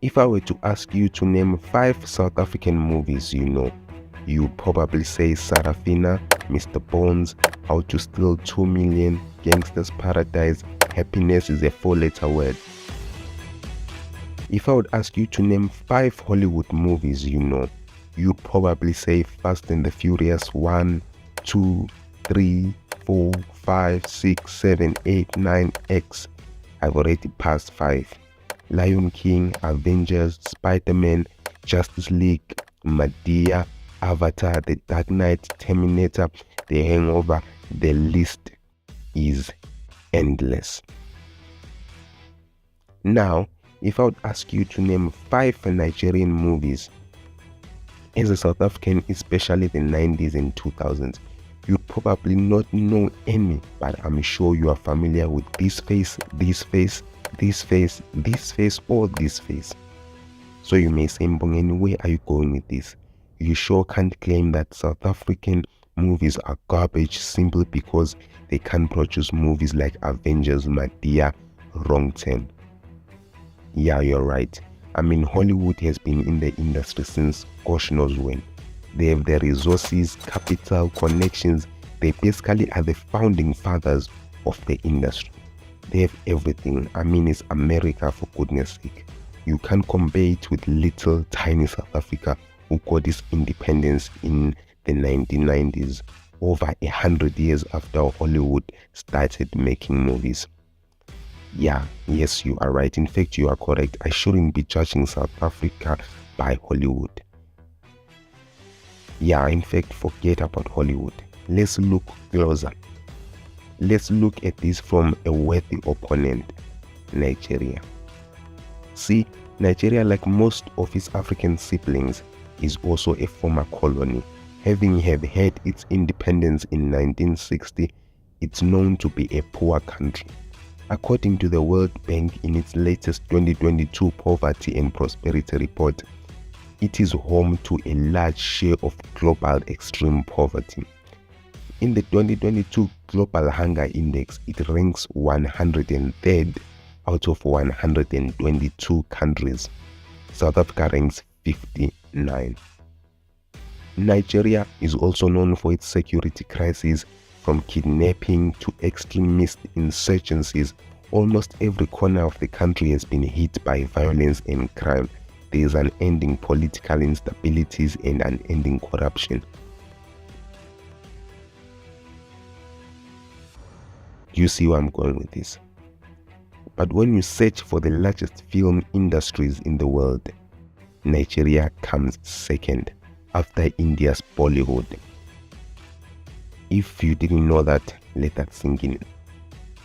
If I were to ask you to name 5 South African movies you'd probably say Sarafina, Mr. Bones, How to Steal 2 Million, Gangster's Paradise, Happiness is a 4-letter word. If I would ask you to name 5 Hollywood movies you'd probably say Fast and the Furious 1, 2, 3, 4, 5, 6, 7, 8, 9, X. I've already passed 5. Lion King, Avengers, Spider-Man, Justice League, Madea, Avatar, The Dark Knight, Terminator, The Hangover. The list is endless. Now, if I would ask you to name 5 Nigerian movies, as a South African, especially the 90s and 2000s, you'd probably not know any, but I'm sure you are familiar with this face, this face, this face, this face, or this face. So you may say, Mbongeni, where are you going with this? You sure can't claim that South African movies are garbage simply because they can't produce movies like Avengers, Madea, Wrong Turn. Yeah, you're right. I mean, Hollywood has been in the industry since gosh knows when. They have the resources, capital, connections. They basically are the founding fathers of the industry. They have everything. I mean, it's America, for goodness sake. You can't compare it with little tiny South Africa, who got its independence in the 1990s, over 100 years after Hollywood started making movies. Yeah, yes, you are right. In fact, you are correct. I shouldn't be judging South Africa by Hollywood. Yeah, in fact, forget about Hollywood. Let's look closer. Let's look at this from a worthy opponent, Nigeria. See, Nigeria, like most of its African siblings, is also a former colony. Having had its independence in 1960, it's known to be a poor country. According to the World Bank in its latest 2022 Poverty and Prosperity Report, it is home to a large share of global extreme poverty. In the 2022 Global Hunger Index, it ranks 103rd out of 122 countries. South Africa ranks 59. Nigeria is also known for its security crisis, from kidnapping to extremist insurgencies. Almost every corner of the country has been hit by violence and crime. There is unending political instabilities and unending corruption. You see where I'm going with this? But when you search for the largest film industries in the world, Nigeria comes second after India's Bollywood. If you didn't know that, let that sink in.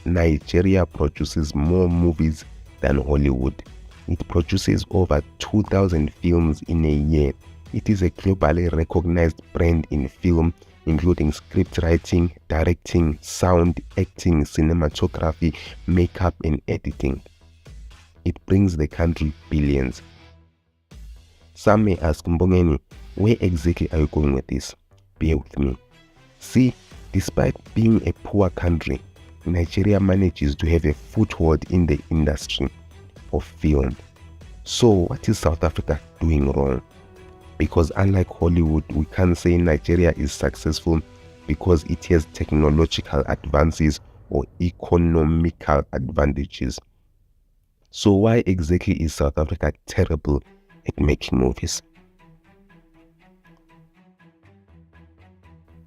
Nigeria produces more movies than Hollywood. It produces over 2,000 films in a year. It is a globally recognized brand in film, including script writing, directing, sound, acting, cinematography, makeup, and editing. It brings the country billions. Some may ask, Mbongeni, where exactly are you going with this? Bear with me. See, despite being a poor country, Nigeria manages to have a foothold in the industry of film. So what is South Africa doing wrong? Because unlike Hollywood, we can't say Nigeria is successful because it has technological advances or economical advantages. So why exactly is South Africa terrible at making movies?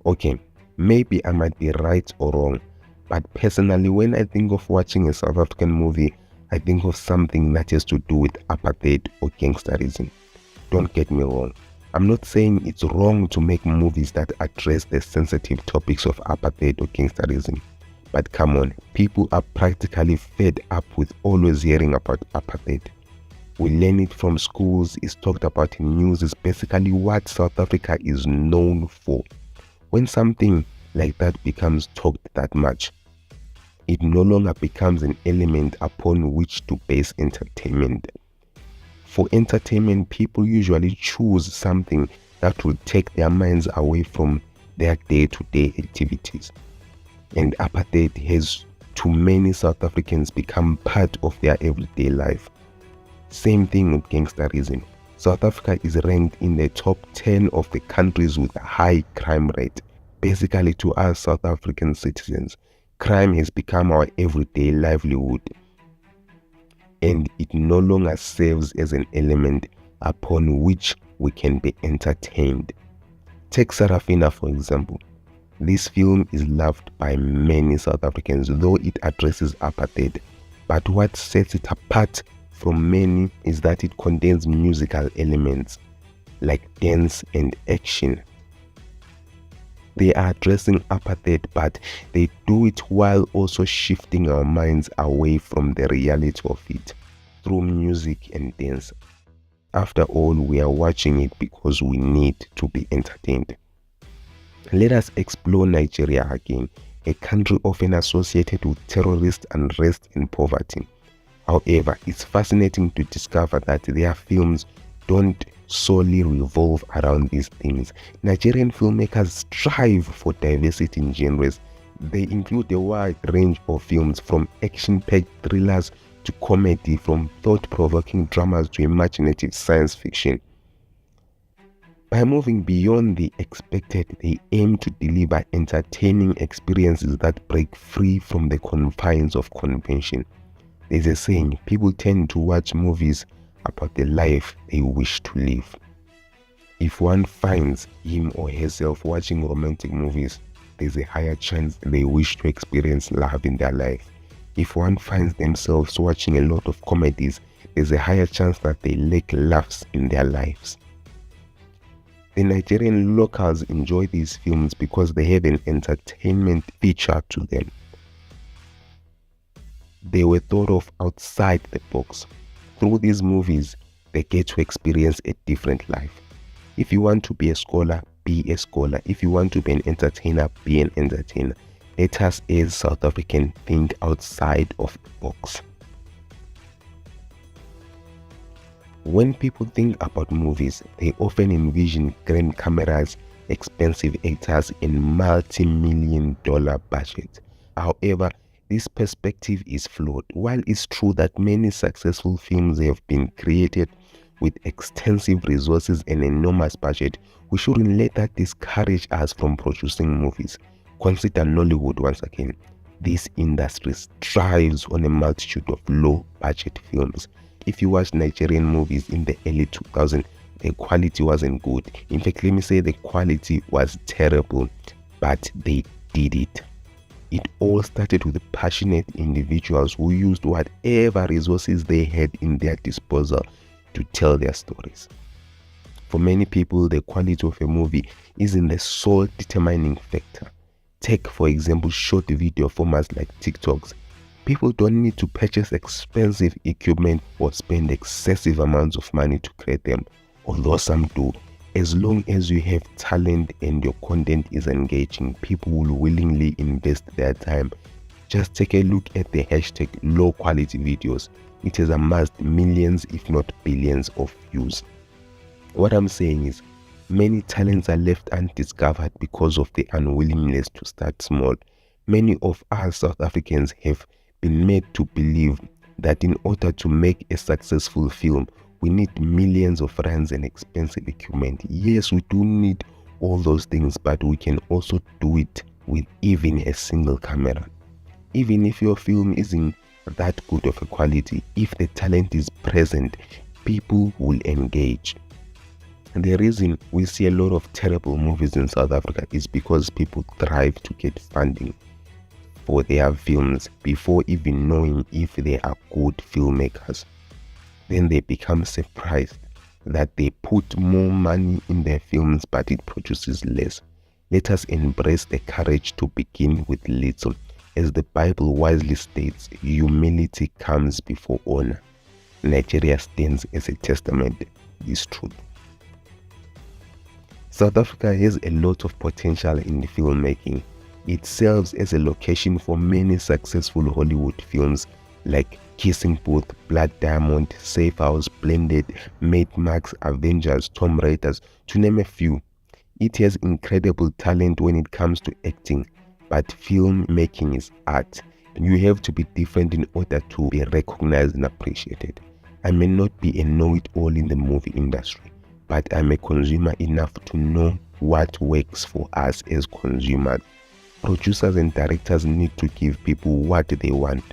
Okay, maybe I might be right or wrong, but personally, when I think of watching a South African movie, I think of something that has to do with apartheid or gangsterism. Don't get me wrong. I'm not saying it's wrong to make movies that address the sensitive topics of apartheid or gangsterism. But come on, people are practically fed up with always hearing about apartheid. We learn it from schools, it's talked about in news, it's basically what South Africa is known for. When something like that becomes talked that much, it no longer becomes an element upon which to base entertainment. For entertainment, people usually choose something that will take their minds away from their day-to-day activities. And apartheid has, to many South Africans, become part of their everyday life. Same thing with gangsterism. South Africa is ranked in the top 10 of the countries with a high crime rate. Basically, to us South African citizens, crime has become our everyday livelihood, and it no longer serves as an element upon which we can be entertained. Take Sarafina for example. This film is loved by many South Africans, though it addresses apartheid. But what sets it apart from many is that it contains musical elements like dance and action. They are addressing apartheid, but they do it while also shifting our minds away from the reality of it through music and dance. After all, we are watching it because we need to be entertained. Let us explore Nigeria again, a country often associated with terrorist unrest and poverty. However, it's fascinating to discover that their films don't solely revolve around these themes. Nigerian filmmakers strive for diversity in genres. They include a wide range of films, from action-packed thrillers to comedy, from thought-provoking dramas to imaginative science fiction. By moving beyond the expected, they aim to deliver entertaining experiences that break free from the confines of convention. There's a saying, people tend to watch movies about the life they wish to live. If one finds him or herself watching romantic movies, there's a higher chance they wish to experience love in their life. If one finds themselves watching a lot of comedies, there's a higher chance that they lack laughs in their lives. The Nigerian locals enjoy these films because they have an entertainment feature to them. They were thought of outside the box. Through these movies, they get to experience a different life. If you want to be a scholar, be a scholar. If you want to be an entertainer, be an entertainer. Let us as South Africans think outside of the box. When people think about movies, they often envision grand cameras, expensive actors, and multi-million-dollar budgets. However, this perspective is flawed. While it's true that many successful films have been created with extensive resources and enormous budget, we shouldn't let that discourage us from producing movies. Consider Nollywood once again. This industry thrives on a multitude of low-budget films. If you watch Nigerian movies in the early 2000s, the quality wasn't good. In fact, let me say the quality was terrible, but they did it. It all started with passionate individuals who used whatever resources they had in their disposal to tell their stories. For many people, the quality of a movie isn't the sole determining factor. Take, for example, short video formats like TikToks. People don't need to purchase expensive equipment or spend excessive amounts of money to create them, although some do. As long as you have talent and your content is engaging, people will willingly invest their time. Just take a look at the hashtag low quality videos. It has amassed millions if not billions of views. What I'm saying is, many talents are left undiscovered because of the unwillingness to start small. Many of us South Africans have been made to believe that in order to make a successful film, we need millions of rands and expensive equipment. Yes, we do need all those things, but we can also do it with even a single camera. Even if your film isn't that good of a quality, if the talent is present, people will engage. And the reason we see a lot of terrible movies in South Africa is because people strive to get funding for their films before even knowing if they are good filmmakers. Then they become surprised that they put more money in their films but it produces less. Let us embrace the courage to begin with little. As the Bible wisely states, humility comes before honor. Nigeria stands as a testament to this truth. South Africa has a lot of potential in filmmaking. It serves as a location for many successful Hollywood films like Kissing Booth, Blood Diamond, Safe House, Blended, Mad Max, Avengers, Tomb Raiders, to name a few. It has incredible talent when it comes to acting, but filmmaking is art. You have to be different in order to be recognized and appreciated. I may not be a know-it-all in the movie industry, but I'm a consumer enough to know what works for us as consumers. Producers and directors need to give people what they want,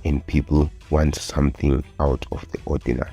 and people want something out of the ordinary.